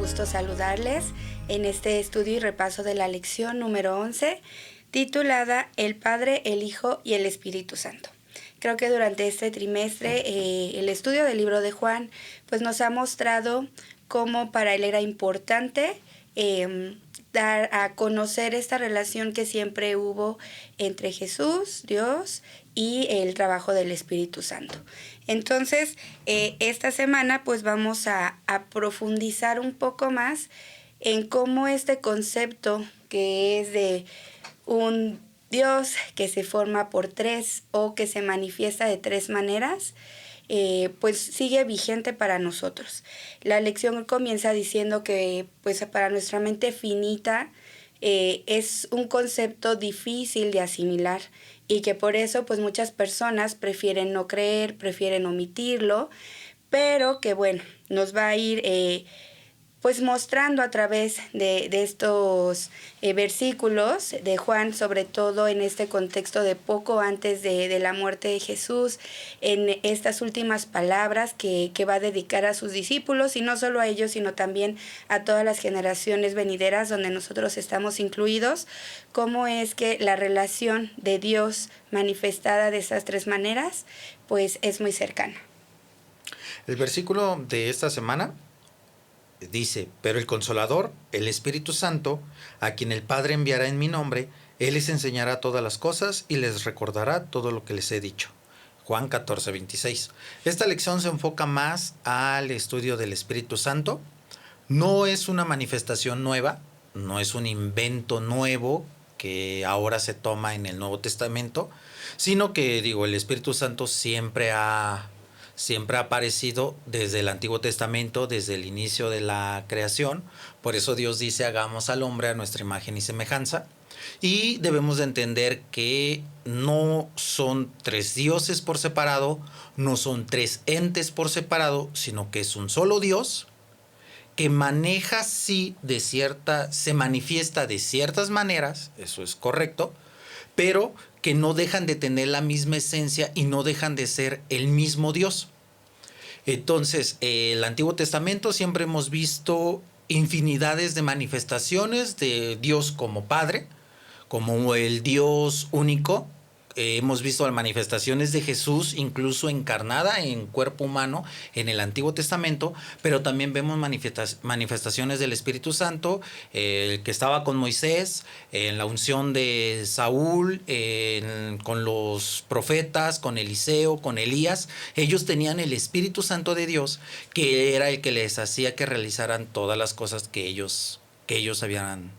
gusto saludarles en este estudio y repaso de la lección número 11, titulada El Padre, el Hijo y el Espíritu Santo. Creo que durante este trimestre el estudio del libro de Juan pues nos ha mostrado cómo para él era importante dar a conocer esta relación que siempre hubo entre Jesús, Dios, y el trabajo del Espíritu Santo. Entonces, esta semana pues vamos a profundizar un poco más en cómo este concepto que es de un Dios que se forma por tres o que se manifiesta de tres maneras, pues sigue vigente para nosotros. La lección comienza diciendo que pues para nuestra mente finita es un concepto difícil de asimilar y que por eso pues muchas personas prefieren no creer, prefieren omitirlo, pero que bueno, nos va a ir pues mostrando a través de estos versículos de Juan, sobre todo en este contexto de poco antes de la muerte de Jesús, en estas últimas palabras que va a dedicar a sus discípulos, y no solo a ellos, sino también a todas las generaciones venideras donde nosotros estamos incluidos, cómo es que la relación de Dios manifestada de esas tres maneras, pues es muy cercana. El versículo de esta semana dice: pero el Consolador, el Espíritu Santo, a quien el Padre enviará en mi nombre, Él les enseñará todas las cosas y les recordará todo lo que les he dicho. Juan 14:26. Esta lección se enfoca más al estudio del Espíritu Santo. No es una manifestación nueva, no es un invento nuevo que ahora se toma en el Nuevo Testamento, sino que, el Espíritu Santo siempre ha aparecido desde el Antiguo Testamento, desde el inicio de la creación. Por eso Dios dice: hagamos al hombre a nuestra imagen y semejanza. Y debemos de entender que no son tres dioses por separado, no son tres entes por separado, sino que es un solo Dios que maneja se manifiesta de ciertas maneras, eso es correcto, pero que no dejan de tener la misma esencia y no dejan de ser el mismo Dios. Entonces, el Antiguo Testamento siempre hemos visto infinidades de manifestaciones de Dios como Padre, como el Dios único. Hemos visto manifestaciones de Jesús incluso encarnada en cuerpo humano en el Antiguo Testamento, pero también vemos manifestaciones del Espíritu Santo, el que estaba con Moisés, en la unción de Saúl, con los profetas, con Eliseo, con Elías. Ellos tenían el Espíritu Santo de Dios, que era el que les hacía que realizaran todas las cosas que ellos habían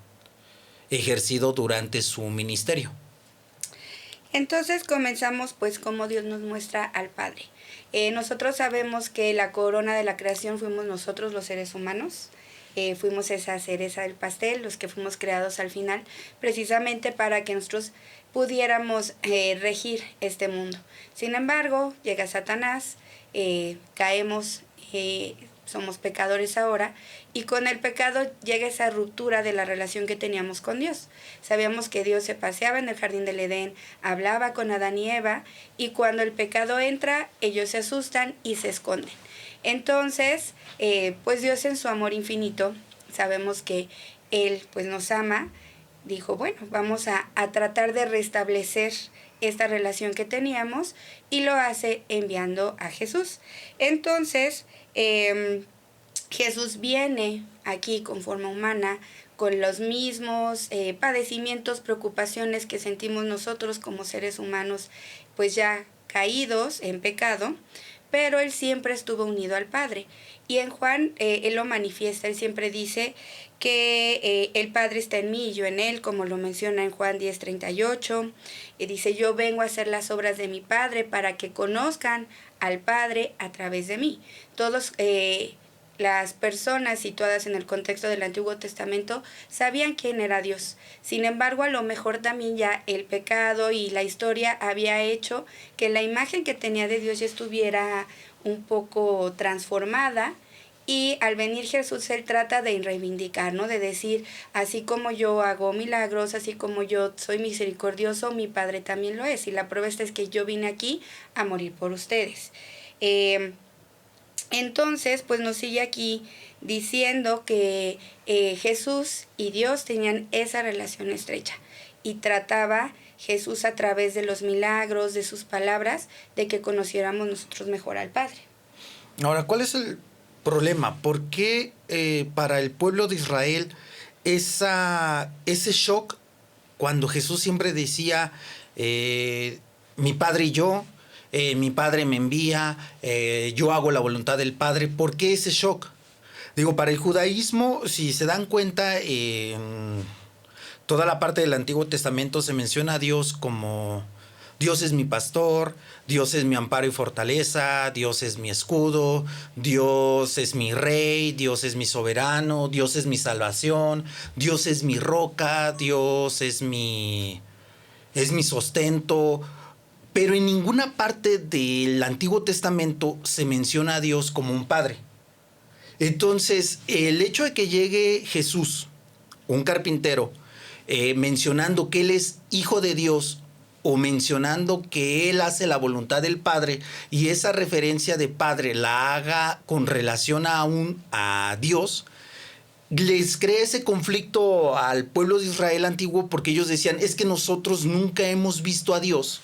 ejercido durante su ministerio. Entonces comenzamos pues como Dios nos muestra al Padre. Nosotros sabemos que la corona de la creación fuimos nosotros, los seres humanos. Fuimos esa cereza del pastel, los que fuimos creados al final, precisamente para que nosotros pudiéramos regir este mundo. Sin embargo, llega Satanás, caemos, somos pecadores ahora, y con el pecado llega esa ruptura de la relación que teníamos con Dios. Sabíamos que Dios se paseaba en el jardín del Edén, hablaba con Adán y Eva, y cuando el pecado entra, ellos se asustan y se esconden. Entonces, pues Dios en su amor infinito, sabemos que Él pues nos ama, dijo, bueno, vamos a tratar de restablecer esta relación que teníamos, y lo hace enviando a Jesús. Entonces, Jesús viene aquí con forma humana, con los mismos padecimientos, preocupaciones que sentimos nosotros como seres humanos, pues ya caídos en pecado, pero Él siempre estuvo unido al Padre. Y en Juan Él lo manifiesta, Él siempre dice que el Padre está en mí y yo en Él, como lo menciona en Juan 10:38. Dice: yo vengo a hacer las obras de mi Padre para que conozcan al Padre a través de mí. Todos las personas situadas en el contexto del Antiguo Testamento sabían quién era Dios. Sin embargo, a lo mejor también ya el pecado y la historia había hecho que la imagen que tenía de Dios ya estuviera un poco transformada, y al venir Jesús Él trata de reivindicar, ¿no? De decir, así como yo hago milagros, así como yo soy misericordioso, mi Padre también lo es, y la prueba esta es que yo vine aquí a morir por ustedes. Entonces, pues nos sigue aquí diciendo que Jesús y Dios tenían esa relación estrecha y trataba Jesús a través de los milagros, de sus palabras, de que conociéramos nosotros mejor al Padre. Ahora, ¿cuál es el problema? ¿Por qué para el pueblo de Israel ese shock cuando Jesús siempre decía, mi Padre y yo, mi Padre me envía, yo hago la voluntad del Padre? ¿Por qué ese shock? Digo, para el judaísmo, si se dan cuenta, toda la parte del Antiguo Testamento se menciona a Dios como Dios es mi pastor, Dios es mi amparo y fortaleza, Dios es mi escudo, Dios es mi rey, Dios es mi soberano, Dios es mi salvación, Dios es mi roca, Dios es mi sustento. Pero en ninguna parte del Antiguo Testamento se menciona a Dios como un padre. Entonces, el hecho de que llegue Jesús, un carpintero, mencionando que Él es hijo de Dios, o mencionando que Él hace la voluntad del Padre, y esa referencia de Padre la haga con relación a Dios, les crea ese conflicto al pueblo de Israel antiguo, porque ellos decían, es que nosotros nunca hemos visto a Dios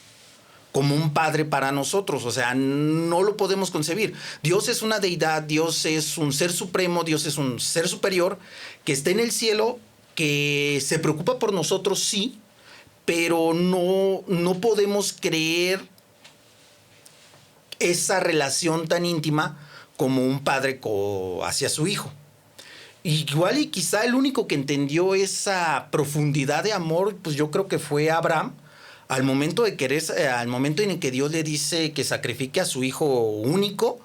como un padre para nosotros, o sea, no lo podemos concebir. Dios es una deidad, Dios es un ser supremo, Dios es un ser superior que está en el cielo, que se preocupa por nosotros, sí, pero no podemos creer esa relación tan íntima como un padre hacia su hijo. Igual y quizá el único que entendió esa profundidad de amor, pues yo creo que fue Abraham, al momento en el que Dios le dice que sacrifique a su hijo único,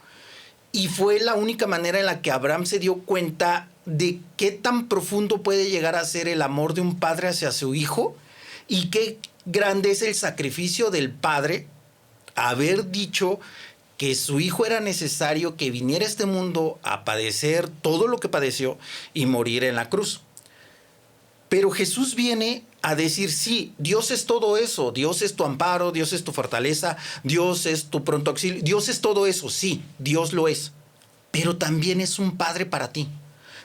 y fue la única manera en la que Abraham se dio cuenta de qué tan profundo puede llegar a ser el amor de un padre hacia su hijo, y qué grande es el sacrificio del padre haber dicho que su hijo era necesario que viniera a este mundo a padecer todo lo que padeció y morir en la cruz. Pero Jesús viene a decir, sí, Dios es todo eso, Dios es tu amparo, Dios es tu fortaleza, Dios es tu pronto auxilio, Dios es todo eso, sí, Dios lo es, pero también es un padre para ti.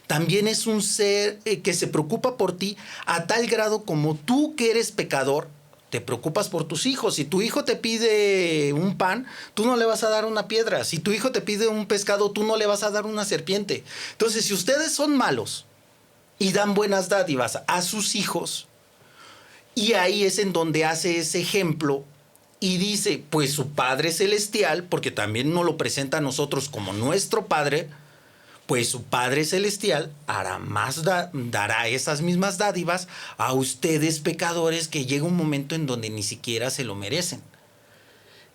También es un ser que se preocupa por ti a tal grado como tú, que eres pecador, te preocupas por tus hijos. Si tu hijo te pide un pan, tú no le vas a dar una piedra. Si tu hijo te pide un pescado, tú no le vas a dar una serpiente. Entonces, si ustedes son malos y dan buenas dádivas a sus hijos, y ahí es en donde hace ese ejemplo y dice, pues su Padre Celestial, porque también nos lo presenta a nosotros como nuestro Padre, pues su Padre Celestial dará esas mismas dádivas a ustedes pecadores, que llega un momento en donde ni siquiera se lo merecen.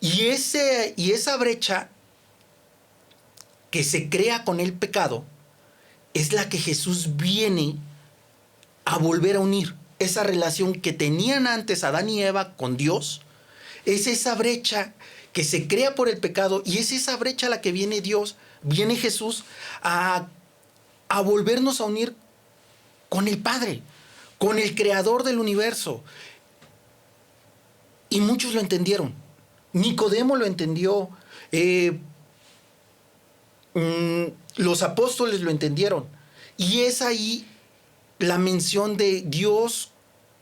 Y esa brecha que se crea con el pecado es la que Jesús viene a volver a unir. Esa relación que tenían antes Adán y Eva con Dios, es esa brecha que se crea por el pecado, y es esa brecha a la que viene Jesús a volvernos a unir con el Padre, con el Creador del universo. Y muchos lo entendieron. Nicodemo lo entendió. Los apóstoles lo entendieron. Y es ahí la mención de Dios,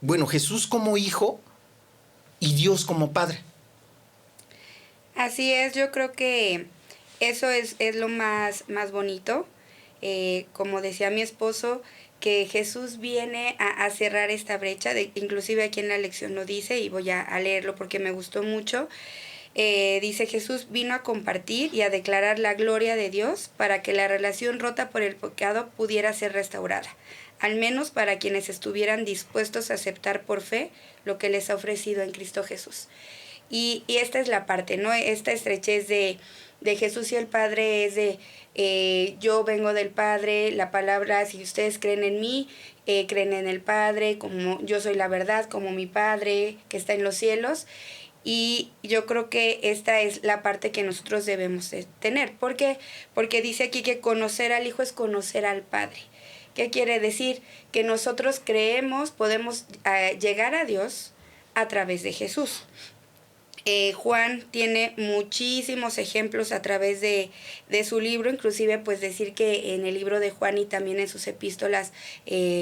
bueno, Jesús como hijo y Dios como padre. Así es, yo creo que eso es lo más bonito. Como decía mi esposo, que Jesús viene a cerrar esta brecha, inclusive aquí en la lección lo dice, y voy a leerlo porque me gustó mucho. Dice, Jesús vino a compartir y a declarar la gloria de Dios para que la relación rota por el pecado pudiera ser restaurada, al menos para quienes estuvieran dispuestos a aceptar por fe lo que les ha ofrecido en Cristo Jesús. Y esta es la parte, ¿no? Esta estrechez de Jesús y el Padre es de yo vengo del Padre, la palabra, si ustedes creen en mí, creen en el Padre, como yo soy la verdad, como mi Padre que está en los cielos. Y yo creo que esta es la parte que nosotros debemos tener. ¿Por qué? Porque dice aquí que conocer al Hijo es conocer al Padre. ¿Qué quiere decir? Que nosotros creemos, podemos llegar a Dios a través de Jesús. Juan tiene muchísimos ejemplos a través de su libro, inclusive pues decir que en el libro de Juan y también en sus epístolas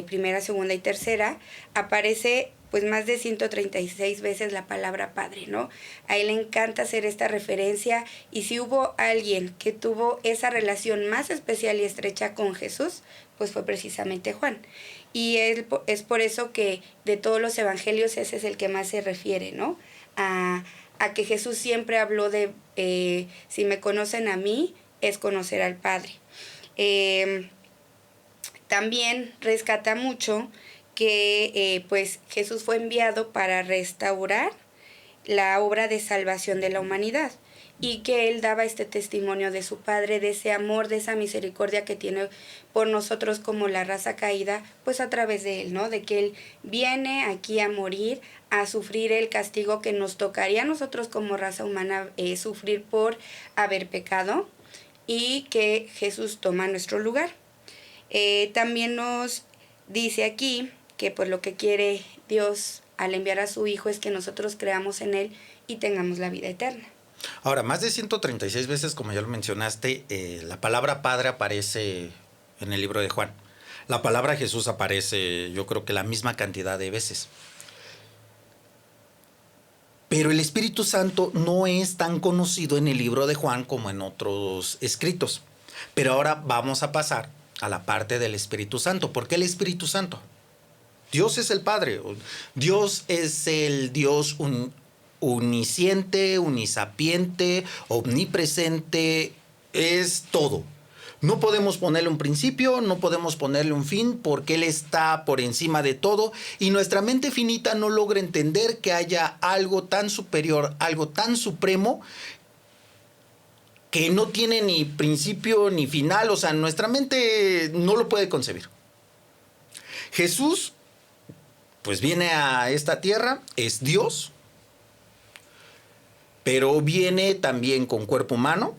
primera, segunda y tercera aparece pues más de 136 veces la palabra Padre, ¿no? A él le encanta hacer esta referencia, y si hubo alguien que tuvo esa relación más especial y estrecha con Jesús, pues fue precisamente Juan. Y es por eso que de todos los evangelios ese es el que más se refiere, ¿no? A que Jesús siempre habló de, si me conocen a mí, es conocer al Padre. También rescata mucho que pues Jesús fue enviado para restaurar la obra de salvación de la humanidad, y que él daba este testimonio de su Padre, de ese amor, de esa misericordia que tiene por nosotros como la raza caída, pues a través de él, ¿no? De que él viene aquí a morir, a sufrir el castigo que nos tocaría a nosotros como raza humana sufrir por haber pecado, y que Jesús toma nuestro lugar. También nos dice aquí que pues lo que quiere Dios al enviar a su Hijo es que nosotros creamos en Él y tengamos la vida eterna. Ahora, más de 136 veces, como ya lo mencionaste, la palabra Padre aparece en el libro de Juan. La palabra Jesús aparece, yo creo que la misma cantidad de veces. Pero el Espíritu Santo no es tan conocido en el libro de Juan como en otros escritos. Pero ahora vamos a pasar a la parte del Espíritu Santo. ¿Por qué el Espíritu Santo? Dios es el Padre. Dios es el Dios unisciente, unisapiente, omnipresente. Es todo. No podemos ponerle un principio, no podemos ponerle un fin, porque Él está por encima de todo, y nuestra mente finita no logra entender que haya algo tan superior, algo tan supremo, que no tiene ni principio ni final. O sea, nuestra mente no lo puede concebir. Jesús, pues viene a esta tierra, es Dios, pero viene también con cuerpo humano,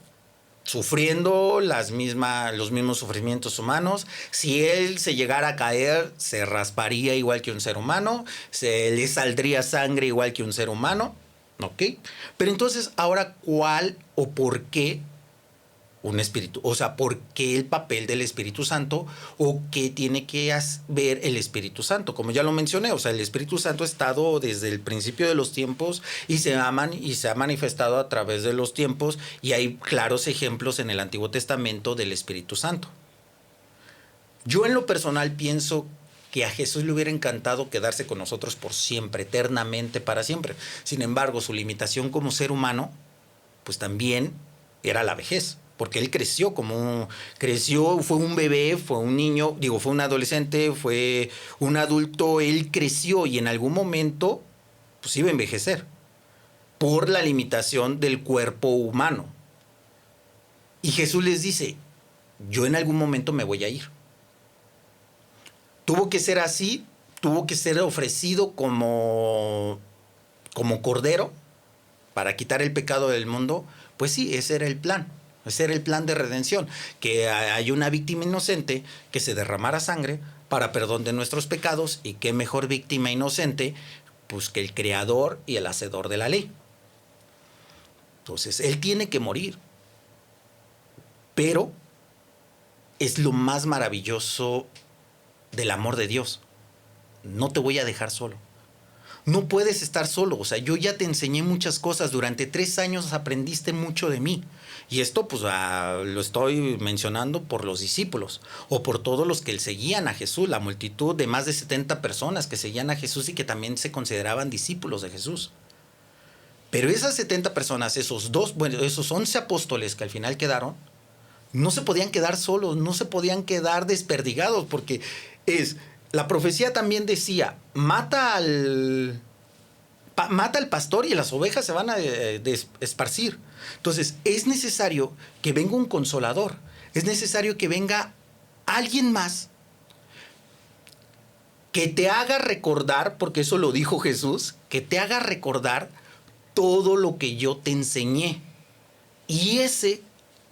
sufriendo los mismos sufrimientos humanos. Si él se llegara a caer, se rasparía igual que un ser humano, se le saldría sangre igual que un ser humano, ¿ok? Pero entonces, ahora, ¿cuál o por qué un espíritu? O sea, ¿por qué el papel del Espíritu Santo, o qué tiene que ver el Espíritu Santo? Como ya lo mencioné, o sea, el Espíritu Santo ha estado desde el principio de los tiempos y se ha manifestado a través de los tiempos, y hay claros ejemplos en el Antiguo Testamento del Espíritu Santo. Yo en lo personal pienso que a Jesús le hubiera encantado quedarse con nosotros por siempre, eternamente, para siempre. Sin embargo, su limitación como ser humano, pues también era la vejez, porque él creció, fue un bebé, fue un niño, fue un adolescente, fue un adulto. Él creció y en algún momento pues iba a envejecer por la limitación del cuerpo humano. Y Jesús les dice, yo en algún momento me voy a ir. Tuvo que ser así, tuvo que ser ofrecido como cordero para quitar el pecado del mundo. Pues sí, ese era el plan. Ese era el plan de redención, que hay una víctima inocente, que se derramara sangre para perdón de nuestros pecados, y qué mejor víctima inocente pues que el creador y el hacedor de la ley. Entonces, él tiene que morir. Pero es lo más maravilloso del amor de Dios. No te voy a dejar solo. No puedes estar solo. O sea, yo ya te enseñé muchas cosas. Durante 3 años aprendiste mucho de mí. Y esto pues lo estoy mencionando por los discípulos, o por todos los que seguían a Jesús, la multitud de más de 70 personas que seguían a Jesús y que también se consideraban discípulos de Jesús. Pero esas 70 personas, esos 11 apóstoles que al final quedaron, no se podían quedar solos, no se podían quedar desperdigados, porque la profecía también decía, mata al pastor y las ovejas se van a esparcir. Entonces, es necesario que venga un consolador, es necesario que venga alguien más que te haga recordar, porque eso lo dijo Jesús, que te haga recordar todo lo que yo te enseñé. Y ese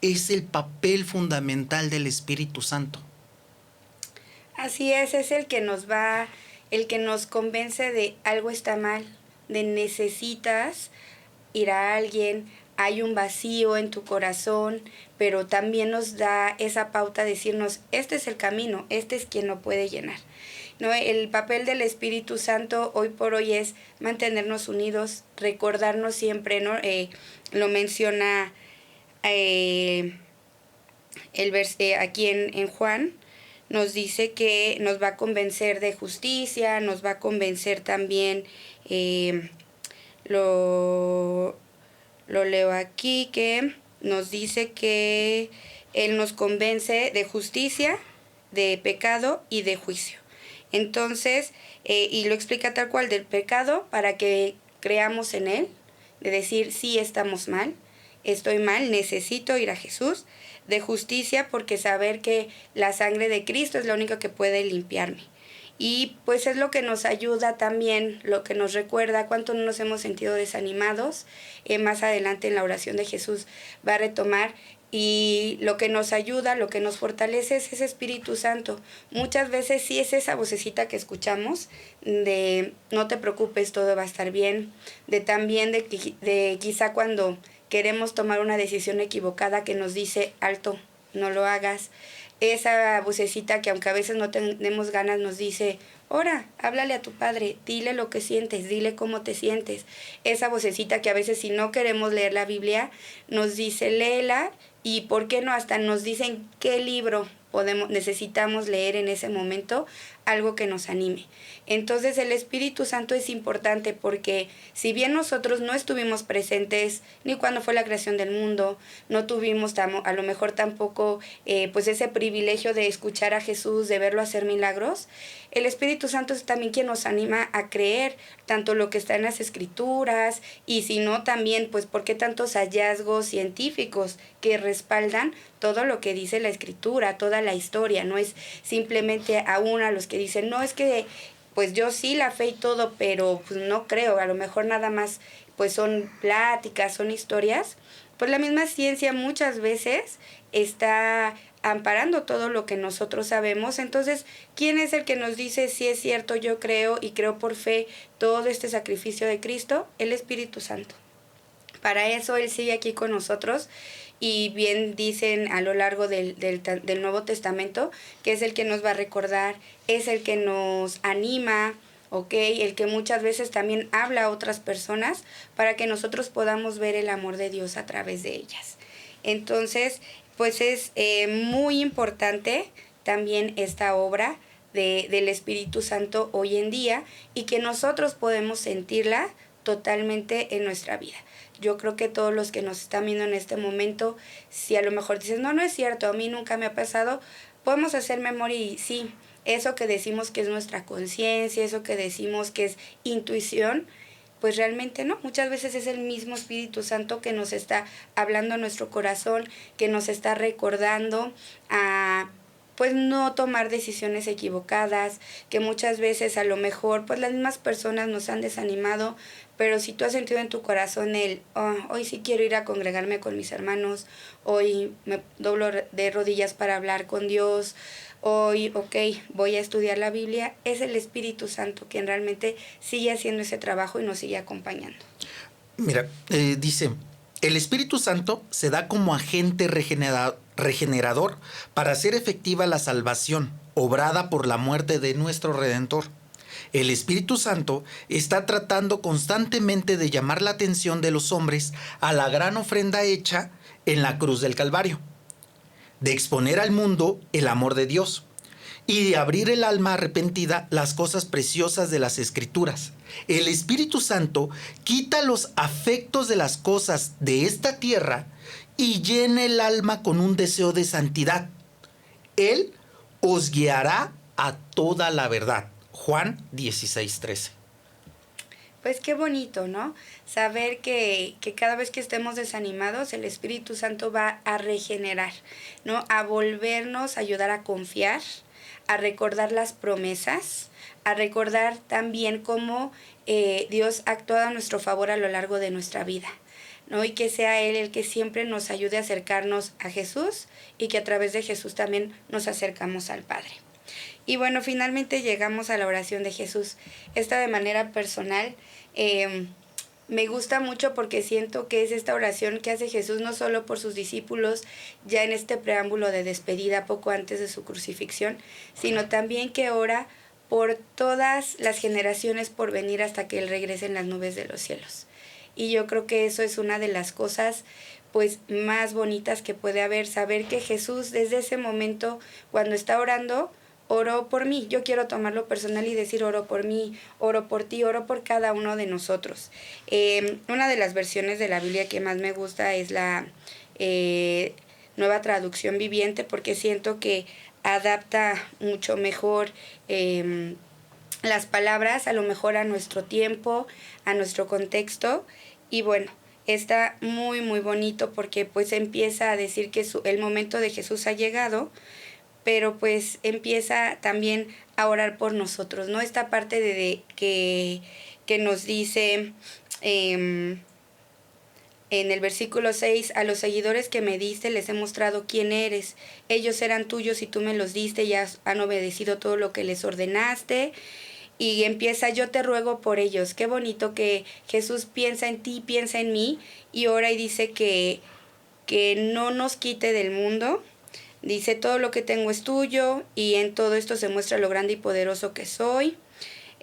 es el papel fundamental del Espíritu Santo. Así es el que el que nos convence de algo está mal, de necesitas ir a alguien, hay un vacío en tu corazón, pero también nos da esa pauta de decirnos, este es el camino, este es quien lo puede llenar. ¿No? El papel del Espíritu Santo hoy por hoy es mantenernos unidos, recordarnos siempre, ¿no? Lo menciona aquí en Juan, nos dice que nos va a convencer de justicia, nos va a convencer también, lo leo aquí, que nos dice que Él nos convence de justicia, de pecado y de juicio. Entonces, y lo explica tal cual, del pecado para que creamos en Él, de decir, sí estamos mal, estoy mal, necesito ir a Jesús. De justicia, porque saber que la sangre de Cristo es la única que puede limpiarme. Y pues es lo que nos ayuda también, lo que nos recuerda cuánto no nos hemos sentido desanimados. Más adelante en la oración de Jesús va a retomar, y lo que nos ayuda, lo que nos fortalece es ese Espíritu Santo. Muchas veces sí es esa vocecita que escuchamos de no te preocupes, todo va a estar bien, de también de quizá cuando queremos tomar una decisión equivocada que nos dice alto, no lo hagas. Esa vocecita que aunque a veces no tenemos ganas nos dice, ora, háblale a tu padre, dile lo que sientes, dile cómo te sientes. Esa vocecita que a veces si no queremos leer la Biblia nos dice, léela, y por qué no hasta nos dicen qué libro necesitamos leer en ese momento, algo que nos anime. Entonces el Espíritu Santo es importante porque si bien nosotros no estuvimos presentes ni cuando fue la creación del mundo, no tuvimos a lo mejor tampoco pues ese privilegio de escuchar a Jesús, de verlo hacer milagros, el Espíritu Santo es también quien nos anima a creer tanto lo que está en las Escrituras, y si no también pues por qué tantos hallazgos científicos que respaldan todo lo que dice la Escritura, toda la historia. No es simplemente a los que dicen, no, es que pues yo sí la fe y todo, pero pues no creo, a lo mejor nada más pues son pláticas, son historias. Pues la misma ciencia muchas veces está amparando todo lo que nosotros sabemos. Entonces, ¿quién es el que nos dice si es cierto, yo creo y creo por fe todo este sacrificio de Cristo? El Espíritu Santo. Para eso Él sigue aquí con nosotros, y bien dicen a lo largo del Nuevo Testamento que es el que nos va a recordar, es el que nos anima, el que muchas veces también habla a otras personas para que nosotros podamos ver el amor de Dios a través de ellas. Entonces, pues es muy importante también esta obra del Espíritu Santo hoy en día, y que nosotros podemos sentirla totalmente en nuestra vida. Yo creo que todos los que nos están viendo en este momento, si a lo mejor dices, no es cierto, a mí nunca me ha pasado, podemos hacer memoria y sí, eso que decimos que es nuestra conciencia, eso que decimos que es intuición, pues realmente no. Muchas veces es el mismo Espíritu Santo que nos está hablando a nuestro corazón, que nos está recordando a pues no tomar decisiones equivocadas, que muchas veces a lo mejor pues las mismas personas nos han desanimado, pero si tú has sentido en tu corazón hoy sí quiero ir a congregarme con mis hermanos, hoy me doblo de rodillas para hablar con Dios, hoy, voy a estudiar la Biblia, es el Espíritu Santo quien realmente sigue haciendo ese trabajo y nos sigue acompañando. Mira, dice, el Espíritu Santo se da como agente regenerador para hacer efectiva la salvación, obrada por la muerte de nuestro Redentor. El Espíritu Santo está tratando constantemente de llamar la atención de los hombres a la gran ofrenda hecha en la cruz del Calvario, de exponer al mundo el amor de Dios y de abrir el alma arrepentida las cosas preciosas de las Escrituras. El Espíritu Santo quita los afectos de las cosas de esta tierra y llena el alma con un deseo de santidad. Él os guiará a toda la verdad. Juan 16:13. Pues qué bonito, ¿no? Saber que cada vez que estemos desanimados, el Espíritu Santo va a regenerar, ¿no? A volvernos, a ayudar a confiar, a recordar las promesas, a recordar también cómo Dios ha actuado a nuestro favor a lo largo de nuestra vida, ¿no? Y que sea Él el que siempre nos ayude a acercarnos a Jesús, y que a través de Jesús también nos acercamos al Padre. Y bueno, finalmente llegamos a la oración de Jesús. Esta de manera personal, me gusta mucho porque siento que es esta oración que hace Jesús no solo por sus discípulos ya en este preámbulo de despedida poco antes de su crucifixión, sino también que ora por todas las generaciones por venir hasta que Él regrese en las nubes de los cielos. Y yo creo que eso es una de las cosas pues más bonitas que puede haber, saber que Jesús desde ese momento cuando está orando, oró por mí. Yo quiero tomarlo personal y decir oro por mí, oro por ti, oro por cada uno de nosotros. Una de las versiones de la Biblia que más me gusta es la Nueva Traducción Viviente, porque siento que adapta mucho mejor las palabras, a lo mejor a nuestro tiempo, a nuestro contexto. Y bueno, está muy muy bonito porque pues empieza a decir que el momento de Jesús ha llegado, pero pues empieza también a orar por nosotros, ¿no? Esta parte de que nos dice en el versículo 6, a los seguidores que me diste les he mostrado quién eres. Ellos eran tuyos y tú me los diste y han obedecido todo lo que les ordenaste. Y empieza, yo te ruego por ellos. Qué bonito que Jesús piensa en ti, piensa en mí y ora y dice que no nos quite del mundo. Dice, todo lo que tengo es tuyo y en todo esto se muestra lo grande y poderoso que soy.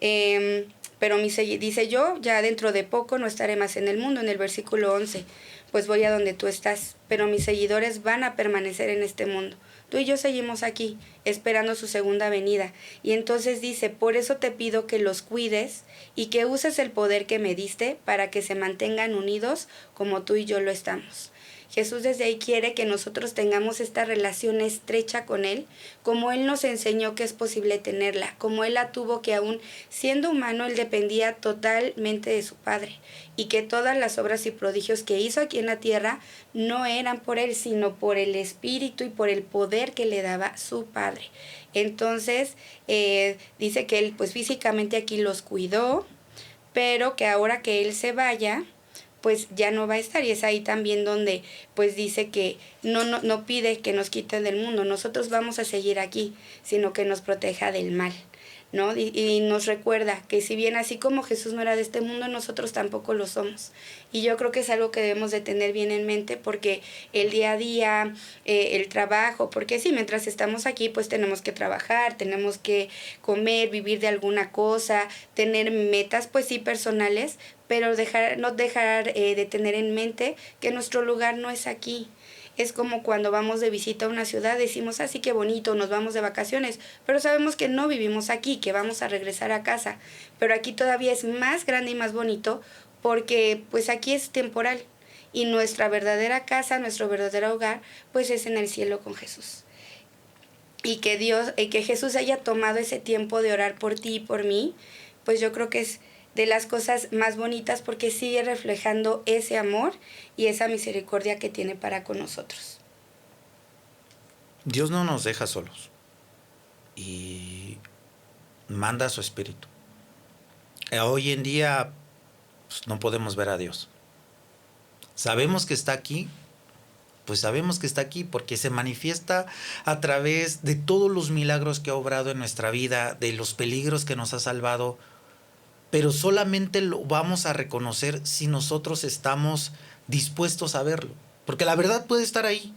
Pero dice yo, ya dentro de poco no estaré más en el mundo, en el versículo 11. Pues voy a donde tú estás, pero mis seguidores van a permanecer en este mundo. Tú y yo seguimos aquí, esperando su segunda venida. Y entonces dice, por eso te pido que los cuides y que uses el poder que me diste para que se mantengan unidos como tú y yo lo estamos. Jesús desde ahí quiere que nosotros tengamos esta relación estrecha con Él, como Él nos enseñó que es posible tenerla, como Él la tuvo, que aún siendo humano Él dependía totalmente de su Padre y que todas las obras y prodigios que hizo aquí en la tierra no eran por Él, sino por el Espíritu y por el poder que le daba su Padre. Entonces dice que Él pues físicamente aquí los cuidó, pero que ahora que Él se vaya, pues ya no va a estar. Y es ahí también donde pues dice que no pide que nos quiten del mundo. Nosotros vamos a seguir aquí, sino que nos proteja del mal, ¿no? Y nos recuerda que si bien así como Jesús no era de este mundo, nosotros tampoco lo somos. Y yo creo que es algo que debemos de tener bien en mente porque el día a día, el trabajo, porque sí, mientras estamos aquí, pues tenemos que trabajar, tenemos que comer, vivir de alguna cosa, tener metas, pues sí, personales, pero no dejar de tener en mente que nuestro lugar no es aquí. Es como cuando vamos de visita a una ciudad, decimos, así que bonito, nos vamos de vacaciones, pero sabemos que no vivimos aquí, que vamos a regresar a casa. Pero aquí todavía es más grande y más bonito porque pues aquí es temporal y nuestra verdadera casa, nuestro verdadero hogar, pues es en el cielo con Jesús. Y que Jesús haya tomado ese tiempo de orar por ti y por mí, pues yo creo que es de las cosas más bonitas porque sigue reflejando ese amor y esa misericordia que tiene para con nosotros. Dios no nos deja solos y manda a su Espíritu. Hoy en día pues, no podemos ver a Dios. Sabemos que está aquí, pues sabemos que está aquí porque se manifiesta a través de todos los milagros que ha obrado en nuestra vida, de los peligros que nos ha salvado, pero solamente lo vamos a reconocer si nosotros estamos dispuestos a verlo. Porque la verdad puede estar ahí,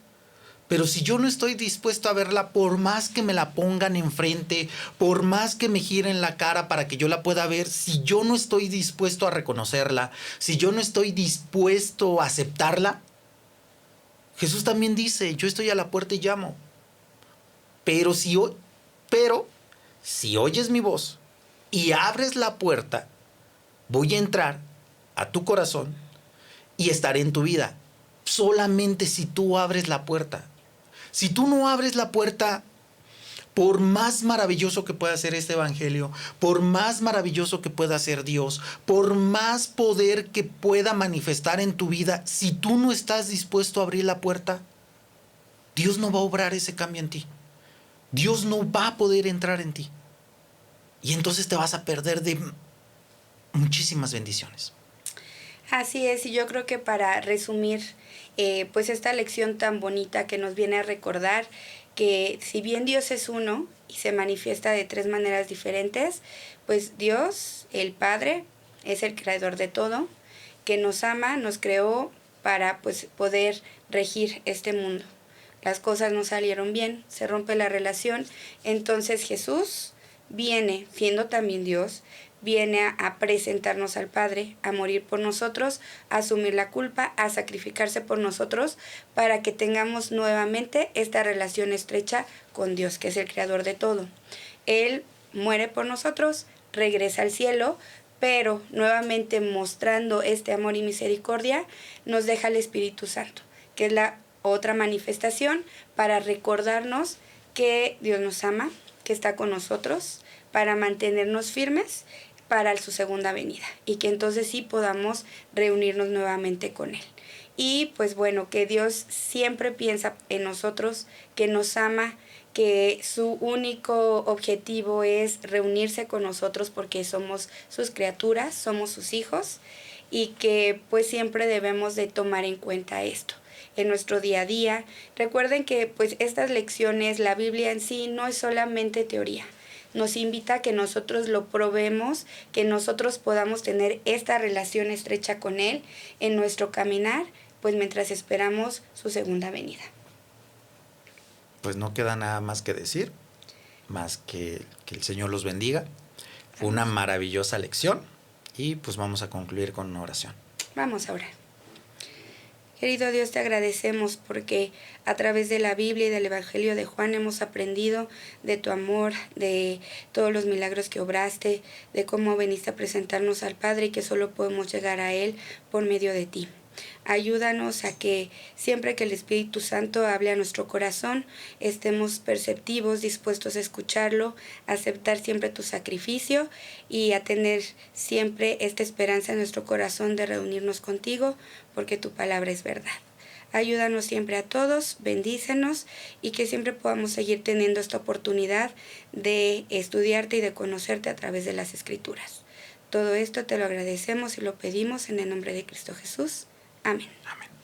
pero si yo no estoy dispuesto a verla, por más que me la pongan enfrente, por más que me giren la cara para que yo la pueda ver, si yo no estoy dispuesto a reconocerla, si yo no estoy dispuesto a aceptarla, Jesús también dice, yo estoy a la puerta y llamo. Pero si oyes mi voz y abres la puerta, voy a entrar a tu corazón y estaré en tu vida. Solamente si tú abres la puerta. Si tú no abres la puerta, por más maravilloso que pueda ser este evangelio, por más maravilloso que pueda ser Dios, por más poder que pueda manifestar en tu vida, si tú no estás dispuesto a abrir la puerta, Dios no va a obrar ese cambio en ti. Dios no va a poder entrar en ti. Y entonces te vas a perder de muchísimas bendiciones. Así es, y yo creo que para resumir pues esta lección tan bonita que nos viene a recordar que si bien Dios es uno y se manifiesta de tres maneras diferentes, pues Dios, el Padre, es el creador de todo, que nos ama, nos creó para pues poder regir este mundo. Las cosas no salieron bien, se rompe la relación, entonces Jesús viene, siendo también Dios, viene a presentarnos al Padre, a morir por nosotros, a asumir la culpa, a sacrificarse por nosotros, para que tengamos nuevamente esta relación estrecha con Dios, que es el creador de todo. Él muere por nosotros, regresa al cielo, pero nuevamente mostrando este amor y misericordia, nos deja el Espíritu Santo, que es la otra manifestación para recordarnos que Dios nos ama, que está con nosotros, para mantenernos firmes para su segunda venida y que entonces sí podamos reunirnos nuevamente con Él. Y pues bueno, que Dios siempre piensa en nosotros, que nos ama, que su único objetivo es reunirse con nosotros porque somos sus criaturas, somos sus hijos, y que pues siempre debemos de tomar en cuenta esto en nuestro día a día. Recuerden que pues estas lecciones, la Biblia en sí no es solamente teoría. Nos invita a que nosotros lo probemos, que nosotros podamos tener esta relación estrecha con Él en nuestro caminar, pues mientras esperamos su segunda venida. Pues no queda nada más que decir, más que el Señor los bendiga. Fue una maravillosa lección y pues vamos a concluir con una oración. Vamos a orar. Querido Dios, te agradecemos porque a través de la Biblia y del Evangelio de Juan hemos aprendido de tu amor, de todos los milagros que obraste, de cómo veniste a presentarnos al Padre y que solo podemos llegar a Él por medio de ti. Ayúdanos a que siempre que el Espíritu Santo hable a nuestro corazón, estemos perceptivos, dispuestos a escucharlo, a aceptar siempre tu sacrificio y a tener siempre esta esperanza en nuestro corazón de reunirnos contigo, porque tu palabra es verdad. Ayúdanos siempre a todos, bendícenos y que siempre podamos seguir teniendo esta oportunidad de estudiarte y de conocerte a través de las Escrituras. Todo esto te lo agradecemos y lo pedimos en el nombre de Cristo Jesús. Amén. Amén.